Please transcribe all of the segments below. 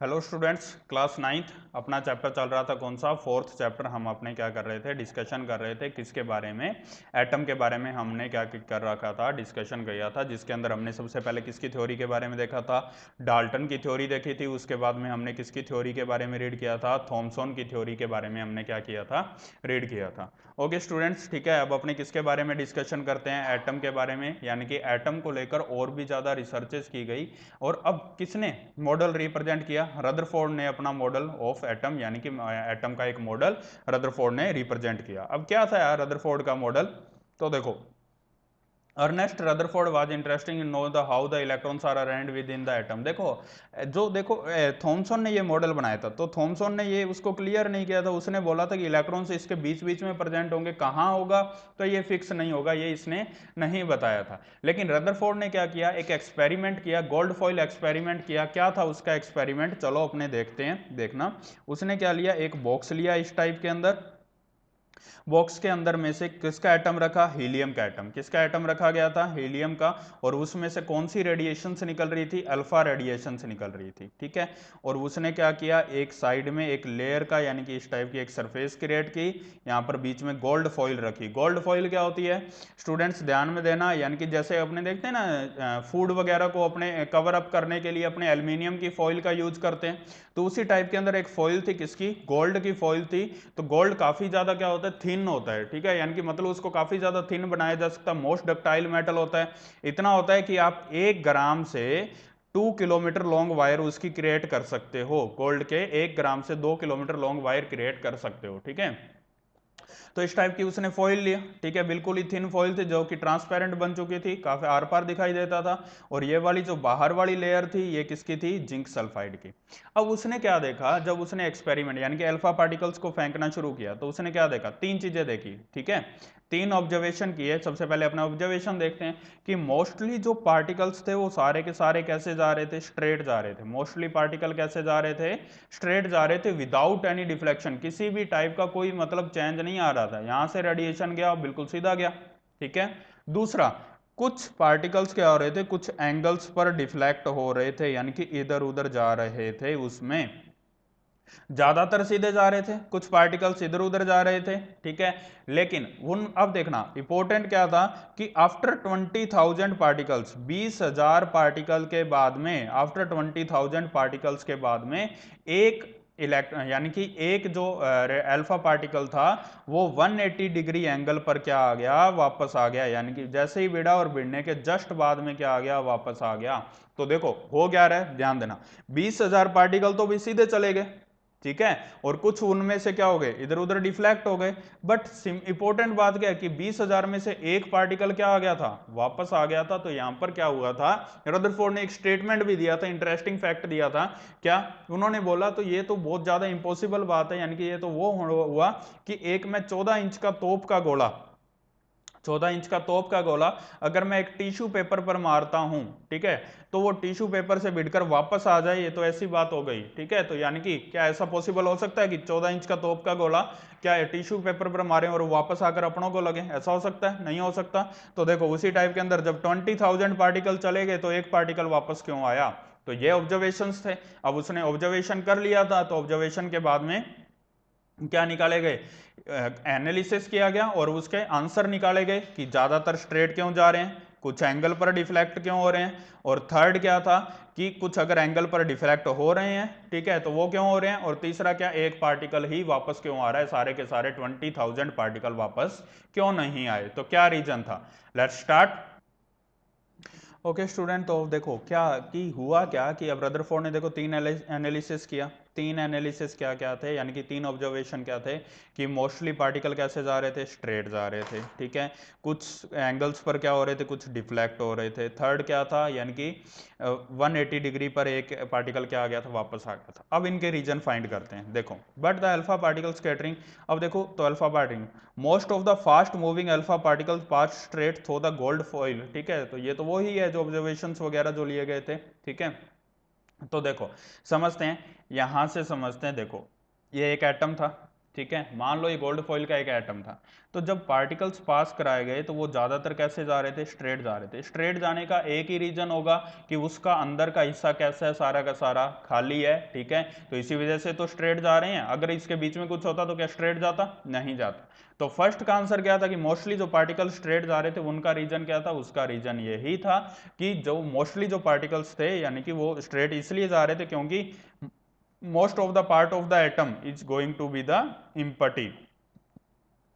Hello students, class ninth अपना chapter चल रहा था। कौन सा? Fourth chapter. हम अपने क्या कर रहे थे? डिस्कशन कर रहे थे। किसके बारे में? एटम के बारे में हमने क्या कर रखा था? डिस्कशन किया था, जिसके अंदर हमने सबसे पहले किसकी थ्योरी के बारे में देखा था? डाल्टन की थ्योरी देखी थी। उसके बाद में हमने किसकी थ्योरी के बारे में रीड किया था? थॉमसन की थ्योरी के बारे में हमने क्या किया था? रीड किया था। ओके स्टूडेंट्स, ठीक है। अब अपने किसके बारे में डिस्कशन करते हैं? एटम के बारे में, यानी कि एटम को लेकर और भी ज़्यादा रिसर्चेस की गई। और अब किसने मॉडल रिप्रेजेंट किया? रदरफोर्ड ने अपना मॉडल ऑफ एटम, यानी कि एटम का एक मॉडल रदरफोर्ड ने रिप्रेजेंट किया। अब क्या था यार रदरफोर्ड का मॉडल? तो देखो, Ernest Rutherford was interesting in know the how the electrons are arranged within the atom. देखो थॉमसन ने ये मॉडल बनाया था, तो थॉमसन ने ये उसको क्लियर नहीं किया था। उसने बोला था कि इलेक्ट्रॉन्स इसके बीच बीच में प्रेजेंट होंगे, कहाँ होगा तो ये फिक्स नहीं होगा, ये इसने नहीं बताया था। लेकिन रदरफोर्ड ने क्या किया? एक एक्सपेरिमेंट किया, गोल्ड फॉइल एक्सपेरिमेंट किया। क्या था उसका एक्सपेरिमेंट? चलो अपने देखते हैं, देखना। उसने क्या लिया? एक बॉक्स लिया इस टाइप के अंदर। बॉक्स के अंदर में से किसका एटम रखा? हीलियम का एटम। किसका एटम रखा गया था? हीलियम का। और उसमें से कौन सी रेडिएशन से निकल रही थी? अल्फा रेडिएशन से निकल रही थी, ठीक है। और उसने क्या किया? एक साइड में एक लेयर का, यानी कि इस टाइप की एक सरफेस क्रिएट की। यहाँ पर बीच में गोल्ड फॉइल रखी। गोल्ड फॉइल क्या होती है स्टूडेंट्स? ध्यान में देना, यानी कि जैसे अपने देखते हैं ना फूड वगैरह को अपने कवर अप करने के लिए अपने एल्यूमिनियम की फॉइल का यूज करते हैं, तो उसी टाइप के अंदर एक फॉइल थी। किसकी? गोल्ड की फॉइल थी। तो गोल्ड काफी ज्यादा क्या होता है? थिन होता है, ठीक है। यानी कि मतलब उसको काफी ज्यादा थिन बनाया जा सकता है। मोस्ट डक्टाइल मेटल होता है। इतना होता है कि आप 1 ग्राम से 2 किलोमीटर लॉन्ग वायर उसकी क्रिएट कर सकते हो। गोल्ड के 1 ग्राम से 2 किलोमीटर लॉन्ग वायर क्रिएट कर सकते हो, ठीक है। तो इस टाइप की उसने फॉइल लिया, ठीक है। बिल्कुल ही थिन फॉइल थी, जो कि ट्रांसपेरेंट बन चुकी थी, काफी आर पार दिखाई देता था। और ये वाली जो बाहर वाली लेयर थी, ये किसकी थी? जिंक सल्फाइड की। अब उसने क्या देखा? जब उसने एक्सपेरिमेंट यानी कि अल्फा पार्टिकल्स को फेंकना शुरू किया, तो उसने क्या देखा? 3 चीजें देखी, ठीक है। 3 ऑब्जर्वेशन किए। सबसे पहले अपना ऑब्जर्वेशन देखते हैं कि मोस्टली जो पार्टिकल्स थे वो सारे के सारे कैसे जा रहे थे? स्ट्रेट जा रहे थे। मोस्टली पार्टिकल कैसे जा रहे थे? स्ट्रेट जा रहे थे, विदाउट एनी डिफ्लेक्शन। किसी भी टाइप का कोई मतलब चेंज नहीं आ रहा था। यहां से रेडिएशन गया, बिल्कुल सीधा गया, ठीक है। दूसरा, कुछ पार्टिकल्स क्या हो रहे थे? कुछ एंगल्स पर डिफ्लेक्ट हो रहे थे, यानी कि इधर उधर जा रहे थे। उसमें ज्यादातर सीधे जा रहे थे, कुछ पार्टिकल्स इधर उधर जा रहे थे, ठीक है। लेकिन उन अब देखना इंपॉर्टेंट क्या था कि आफ्टर 20,000 पार्टिकल्स, 20,000 पार्टिकल के बाद में, आफ्टर 20,000 पार्टिकल्स के बाद में एक इलेक्ट्रॉन, यानी कि एक जो अल्फा पार्टिकल था, वो 180 डिग्री एंगल पर क्या आ गया? वापस आ गया। यानी कि जैसे ही भिड़ा और भिड़ने के जस्ट बाद में क्या आ गया? वापस आ गया। तो देखो हो क्या रहा है, ध्यान देना। 20,000 पार्टिकल तो भी सीधे चले गए, ठीक है। और कुछ उनमें से क्या हो गए? इधर उधर डिफ्लेक्ट हो गए। बट इंपॉर्टेंट बात क्या है कि 20,000 में से एक पार्टिकल क्या आ गया था? वापस आ गया था। तो यहां पर क्या हुआ था? रदरफोर्ड ने एक स्टेटमेंट भी दिया था, इंटरेस्टिंग फैक्ट दिया था। क्या उन्होंने बोला? तो ये तो बहुत ज्यादा इंपॉसिबल बात है, यानी कि ये तो वो हुआ कि एक में 14 इंच का तोप का गोला, 14 इंच का तोप का गोला अगर मैं एक टिश्यू पेपर पर मारता हूं, ठीक है, तो वो टिश्यू पेपर से भिड़कर वापस आ जाए, ये तो ऐसी बात हो गई, ठीक है। तो यानी कि क्या ऐसा पॉसिबल हो सकता है कि 14 इंच का तोप का गोला क्या है टिश्यू पेपर पर मारे और वापस आकर अपनों को लगे? ऐसा हो सकता है? नहीं हो सकता। तो देखो उसी टाइप के अंदर जब 20,000 पार्टिकल चले गए, तो एक पार्टिकल वापस क्यों आया? तो ये ऑब्जर्वेशंस थे। अब उसने ऑब्जर्वेशन कर लिया था, तो ऑब्जर्वेशन के बाद में क्या निकाले गए? एनालिसिस किया गया और उसके आंसर निकाले गए कि ज्यादातर स्ट्रेट क्यों जा रहे हैं, कुछ एंगल पर डिफ्लेक्ट क्यों हो रहे हैं, और थर्ड क्या था कि कुछ अगर एंगल पर डिफ्लेक्ट हो रहे हैं, ठीक है, तो वो क्यों हो रहे हैं, और तीसरा क्या, एक पार्टिकल ही वापस क्यों आ रहा है? सारे के सारे 20,000 पार्टिकल वापस क्यों नहीं आए? तो क्या रीजन था? Let's start. ओके स्टूडेंट, तो देखो क्या कि हुआ क्या कि अब रदरफोर्ड ने देखो 3 एनालिसिस किया। 3 एनालिसिस क्या क्या थे, यानी कि 3 ऑब्जर्वेशन क्या थे कि मोस्टली पार्टिकल कैसे जा रहे थे? स्ट्रेट जा रहे थे, ठीक है। कुछ एंगल्स पर क्या हो रहे थे? कुछ डिफ्लेक्ट हो रहे थे। थर्ड क्या था, यानी कि 180 डिग्री पर एक पार्टिकल क्या आ गया था? वापस आ गया था। अब इनके रीजन फाइंड करते हैं। देखो, but the alpha particle scattering. अब देखो तो alpha particle, most of the fast moving alpha particles pass straight through the gold foil, ठीक है। तो ये तो वही है जो ऑब्जर्वेशंस वगैरह जो लिए गए थे, ठीक है। तो देखो समझते हैं, यहां से समझते हैं। देखो ये एक एटम था, ठीक है, मान लो ये गोल्ड फॉइल का एक एटम था, तो जब पार्टिकल्स पास कराए गए तो वो ज्यादातर कैसे जा रहे थे, स्ट्रेट जा रहे थे। स्ट्रेट जाने का एक ही रीजन होगा कि उसका अंदर का हिस्सा कैसा है, सारा का सारा खाली है। ठीक है, तो इसी वजह से तो स्ट्रेट जा रहे हैं। अगर इसके बीच में कुछ होता तो क्या स्ट्रेट जाता, नहीं जाता। तो फर्स्ट का आंसर क्या था कि मोस्टली जो पार्टिकल स्ट्रेट जा रहे थे उनका रीजन क्या था, उसका रीजन यही था कि जो मोस्टली जो पार्टिकल्स थे यानी कि वो स्ट्रेट इसलिए जा रहे थे क्योंकि most of the part of the atom is going to be the empty।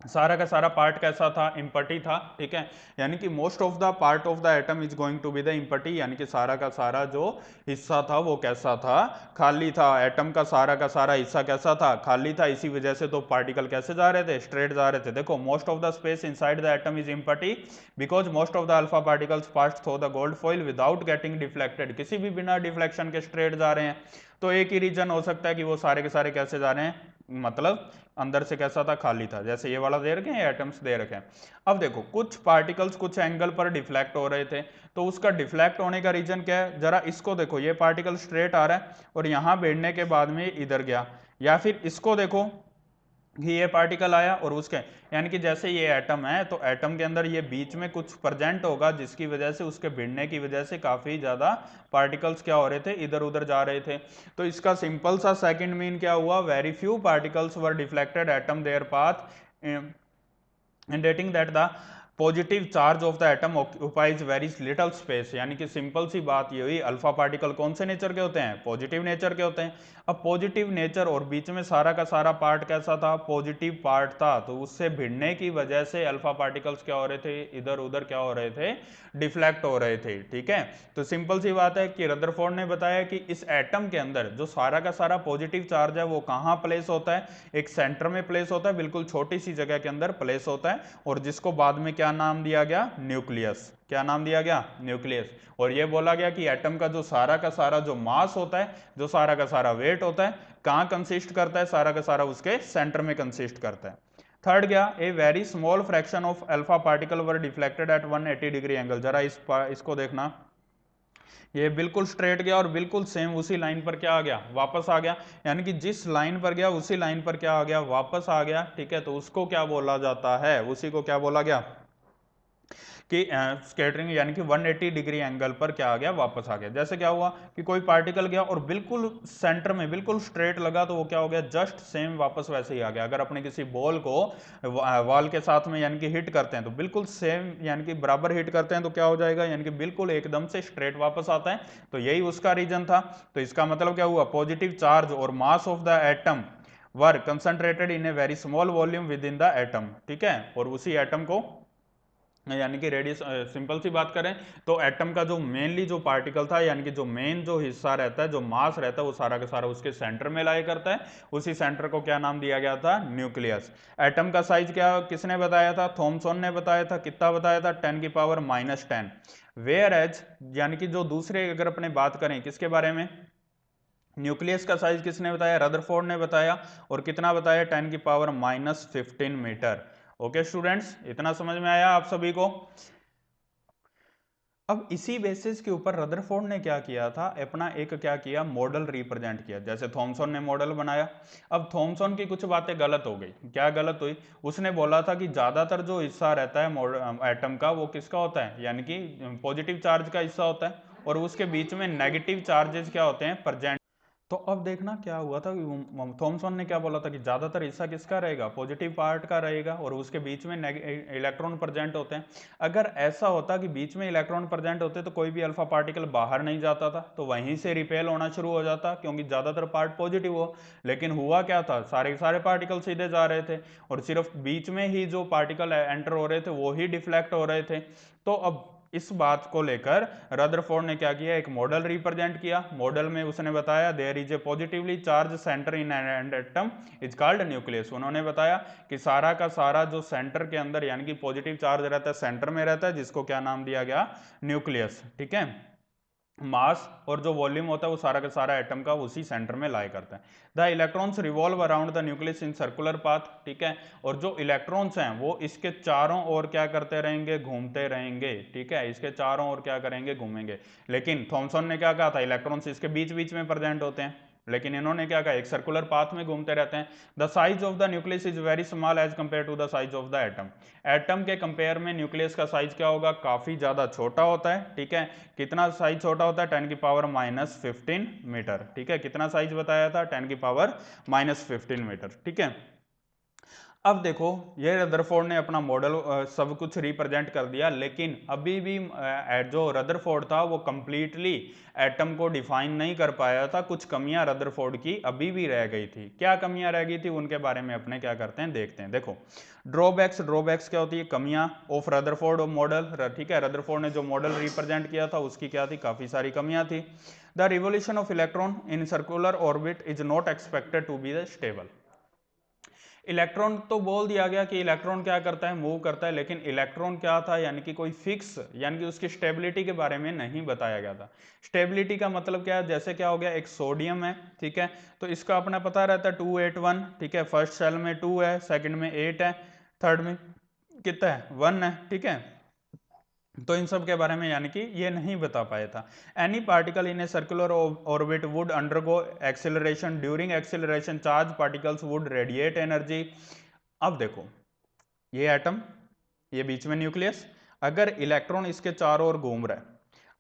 सारा का सारा पार्ट कैसा था, इम्पटी था। ठीक है, यानी कि most of the part of the atom is going to be the empty, यानी कि सारा का सारा जो हिस्सा था वो कैसा था, खाली था। एटम का सारा हिस्सा कैसा था, खाली था। इसी वजह से तो पार्टिकल कैसे जा रहे थे, स्ट्रेट जा रहे थे। देखो, most of the space inside the atom is empty because most of the alpha particles passed through the gold foil without getting deflected, किसी भी बिना डिफ्लेक्शन के स्ट्रेट जा रहे हैं। तो एक ही रीजन हो सकता है कि वो सारे के सारे कैसे जा रहे हैं, मतलब अंदर से कैसा था, खाली था। जैसे ये वाला दे रखे हैं, एटम्स दे रखे हैं। अब देखो, कुछ पार्टिकल्स कुछ एंगल पर डिफ्लेक्ट हो रहे थे, तो उसका डिफ्लेक्ट होने का रीजन क्या है, जरा इसको देखो। ये पार्टिकल स्ट्रेट आ रहा है और यहां बैठने के बाद में इधर गया, या फिर इसको देखो कि ये पार्टिकल आया और उसके, यानी कि जैसे ये एटम है तो एटम के अंदर ये बीच में कुछ प्रेजेंट होगा जिसकी वजह से उसके भिड़ने की वजह से काफी ज्यादा पार्टिकल्स क्या हो रहे थे, इधर उधर जा रहे थे। तो इसका सिंपल सा सेकंड मीन क्या हुआ, very few particles were deflected atom there path indicating that the positive charge of the atom occupies very little space. यानी कि सिंपल सी बात ये हुई, अल्फा पार्टिकल कौन से नेचर के होते हैं, पॉजिटिव नेचर के होते हैं। अब पॉजिटिव नेचर और बीच में सारा का सारा पार्ट कैसा था, पॉजिटिव पार्ट था, तो उससे भिड़ने की वजह से अल्फा पार्टिकल्स क्या हो रहे थे, इधर उधर क्या हो रहे थे, डिफ्लेक्ट हो रहे थे। ठीक है, तो सिंपल सी बात है कि रदरफोर्ड ने बताया कि इस एटम के अंदर जो सारा का सारा पॉजिटिव चार्ज है वो कहाँ प्लेस होता है, एक सेंटर में प्लेस होता है, बिल्कुल छोटी सी जगह के अंदर प्लेस होता है, और जिसको बाद में क्या नाम दिया गया, न्यूक्लियस। क्या नाम दिया गया, न्यूक्लियस। और ये बोला गया कि एटम का जो सारा जो मास होता है, जो सारा का सारा वेट होता है, कहां कंसिस्ट करता है, सारा का सारा उसके सेंटर में कंसिस्ट करता है। थर्ड गया, a very small fraction of alpha particle were deflected at 180 degree angle. जरा इसको देखना, ये बिल्कुल स्ट्रेट गया और बिल्कुल सेम उसी लाइन पर क्या आ गया, वापस आ गया। यानी कि जिस लाइन पर गया उसी लाइन पर क्या आ गया, वापस आ गया। ठीक है, तो उसको क्या बोला जाता है, उसी को क्या बोला गया कि स्कैटरिंग, यानी कि 180 डिग्री एंगल पर क्या आ गया, वापस आ गया। जैसे क्या हुआ कि कोई पार्टिकल गया और बिल्कुल सेंटर में बिल्कुल स्ट्रेट लगा, तो वो क्या हो गया, जस्ट सेम वापस वैसे ही आ गया। अगर अपने किसी बॉल को वॉल के साथ में यानी कि हिट करते हैं तो बिल्कुल सेम यानी कि बराबर हिट करते हैं तो क्या हो जाएगा, यानी कि बिल्कुल एकदम से स्ट्रेट वापस आता है। तो यही उसका रीजन था। तो इसका मतलब क्या हुआ, पॉजिटिव चार्ज और mass of the atom were concentrated in A very small volume with in the atom. ठीक है, और उसी एटम को यानी कि रेडियस, सिंपल सी बात करें तो एटम का जो मेनली जो पार्टिकल था, यानी कि जो मेन जो हिस्सा रहता है, जो मास रहता है, वो सारा का सारा उसके सेंटर में लाया करता है। उसी सेंटर को क्या नाम दिया गया था, न्यूक्लियस। एटम का साइज क्या किसने बताया था, थॉमसन ने बताया था। कितना बताया था, 10⁻⁻10। वेयर एज, यानी कि जो दूसरे अगर अपने बात करें किसके बारे में, न्यूक्लियस का साइज किसने बताया, रदरफोर्ड ने बताया। और कितना बताया, 10⁻15 मीटर। ओके स्टूडेंट्स, इतना समझ में आया आप सभी को। अब इसी बेसिस के ऊपर रदरफोर्ड ने क्या किया था, अपना एक क्या किया, मॉडल रिप्रेजेंट किया। जैसे थॉमसन ने मॉडल बनाया, अब थॉमसन की कुछ बातें गलत हो गई। क्या गलत हुई, उसने बोला था कि ज्यादातर जो हिस्सा रहता है एटम का वो किसका होता है, यानी कि पॉजिटिव चार्ज का हिस्सा होता है, और उसके बीच में नेगेटिव चार्जेस क्या होते हैं, प्रेजेंट। तो अब देखना क्या हुआ था, थॉमसन ने क्या बोला था कि ज्यादातर हिस्सा किसका रहेगा, पॉजिटिव पार्ट का रहेगा, और उसके बीच में इलेक्ट्रॉन प्रेजेंट होते हैं। अगर ऐसा होता कि बीच में इलेक्ट्रॉन प्रेजेंट होते तो कोई भी अल्फा पार्टिकल बाहर नहीं जाता था, तो वहीं से रिपेल होना शुरू हो जाता, क्योंकि ज्यादातर पार्ट पॉजिटिव हो। लेकिन हुआ क्या था, सारे सारे पार्टिकल सीधे जा रहे थे, और सिर्फ बीच में ही जो पार्टिकल एंटर हो रहे थे वो ही डिफ्लेक्ट हो रहे थे। तो अब इस बात को लेकर रदरफोर्ड ने क्या किया, एक मॉडल रिप्रेजेंट किया। मॉडल में उसने बताया there is a positively charge centre in an atom is called nucleus. उन्होंने बताया कि सारा का सारा जो सेंटर के अंदर यानी कि पॉजिटिव चार्ज रहता है, सेंटर में रहता है, जिसको क्या नाम दिया गया, न्यूक्लियस। ठीक है, मास और जो वॉल्यूम होता है वो सारा का सारा एटम का उसी सेंटर में लाई करता है। The electrons revolve around the nucleus in circular path. ठीक है, और जो इलेक्ट्रॉन्स हैं वो इसके चारों ओर क्या करते रहेंगे, घूमते रहेंगे। ठीक है, इसके चारों ओर क्या करेंगे, घूमेंगे। लेकिन थॉमसन ने क्या कहा था, इलेक्ट्रॉन्स इसके बीच बीच में प्रेजेंट होते हैं। लेकिन इन्होंने क्या कहा, एक सर्कुलर पाथ में घूमते रहते हैं। The size of the nucleus is very small as compare to the size of the atom. Atom के कंपेयर में न्यूक्लियस का साइज क्या होगा, काफी ज्यादा छोटा होता है, ठीक है। कितना साइज छोटा होता है, 10⁻⁻15 मीटर, ठीक है। कितना साइज बताया था, 10⁻⁻15 मीटर, ठीक है। अब देखो, ये रदरफोर्ड ने अपना मॉडल सब कुछ रिप्रेजेंट कर दिया, लेकिन अभी भी जो रदरफोर्ड था वो कंप्लीटली एटम को डिफाइन नहीं कर पाया था। कुछ कमियां रदरफोर्ड की अभी भी रह गई थी। क्या कमियां रह गई थी, उनके बारे में अपने क्या करते हैं, देखते हैं। देखो, ड्रॉबैक्स क्या होती है, कमियां ऑफ रदरफोर्ड मॉडल, ठीक है। रदरफोर्ड ने जो मॉडल रिप्रेजेंट किया था उसकी क्या थी, काफी सारी कमियां थी। The revolution of electron in circular orbit is not expected to be stable. Electron तो बोल दिया गया कि इलेक्ट्रॉन क्या करता है, मूव करता है, लेकिन इलेक्ट्रॉन क्या था, यानी कि कोई फिक्स, यानी कि उसकी स्टेबिलिटी के बारे में नहीं बताया गया था। स्टेबिलिटी का मतलब क्या है, जैसे क्या हो गया, एक सोडियम है, ठीक है, तो इसका अपना पता रहता है 281, ठीक है। फर्स्ट शेल में 2 है, सेकंड में 8 है, थर्ड में कितना है, 1 है, ठीक है। तो इन सब के बारे में यानी कि ये नहीं बता पाया था। Any particle in a circular orbit would undergo acceleration, during acceleration charge particles would radiate energy. अब देखो, ये एटम, ये बीच में न्यूक्लियस, अगर इलेक्ट्रॉन इसके चारों ओर घूम रहा है,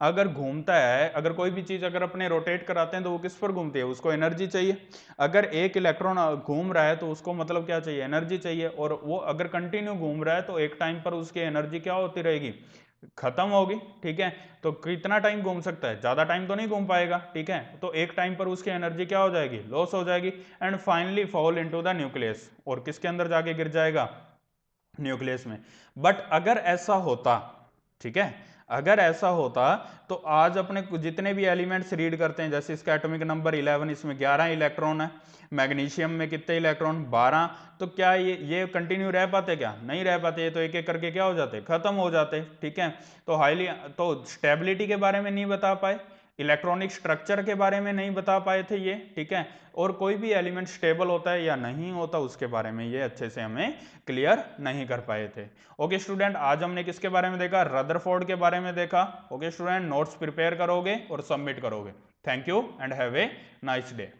अगर घूमता है, अगर कोई भी चीज अगर अपने रोटेट कराते हैं तो वो किस पर घूमती है, उसको एनर्जी चाहिए। अगर एक इलेक्ट्रॉन घूम रहा है तो उसको मतलब क्या चाहिए, एनर्जी चाहिए। और वो अगर कंटिन्यू घूम रहा है तो एक टाइम पर उसकी एनर्जी क्या होती रहेगी, खत्म होगी, ठीक है। तो कितना टाइम घूम सकता है, ज्यादा टाइम तो नहीं घूम पाएगा, ठीक है। तो एक टाइम पर उसकी एनर्जी क्या हो जाएगी, लॉस हो जाएगी, and finally fall into the nucleus, और किसके अंदर जाके गिर जाएगा, न्यूक्लियस में। बट अगर ऐसा होता, ठीक है, अगर ऐसा होता तो आज अपने जितने भी एलिमेंट्स रीड करते हैं, जैसे इसका एटॉमिक नंबर 11, इसमें 11 इलेक्ट्रॉन है, मैग्नीशियम में कितने इलेक्ट्रॉन, 12, तो क्या ये कंटिन्यू रह पाते, क्या नहीं रह पाते, ये तो एक एक करके क्या हो जाते, खत्म हो जाते, ठीक है। तो हाईली, तो स्टेबिलिटी के बारे में नहीं बता पाए, इलेक्ट्रॉनिक स्ट्रक्चर के बारे में नहीं बता पाए थे ये, ठीक है। और कोई भी एलिमेंट स्टेबल होता है या नहीं होता उसके बारे में ये अच्छे से हमें क्लियर नहीं कर पाए थे। ओके स्टूडेंट, आज हमने किसके बारे में देखा, रदरफोर्ड के बारे में देखा। ओके स्टूडेंट, नोट्स प्रिपेयर करोगे और सबमिट करोगे। Thank you and have a nice day.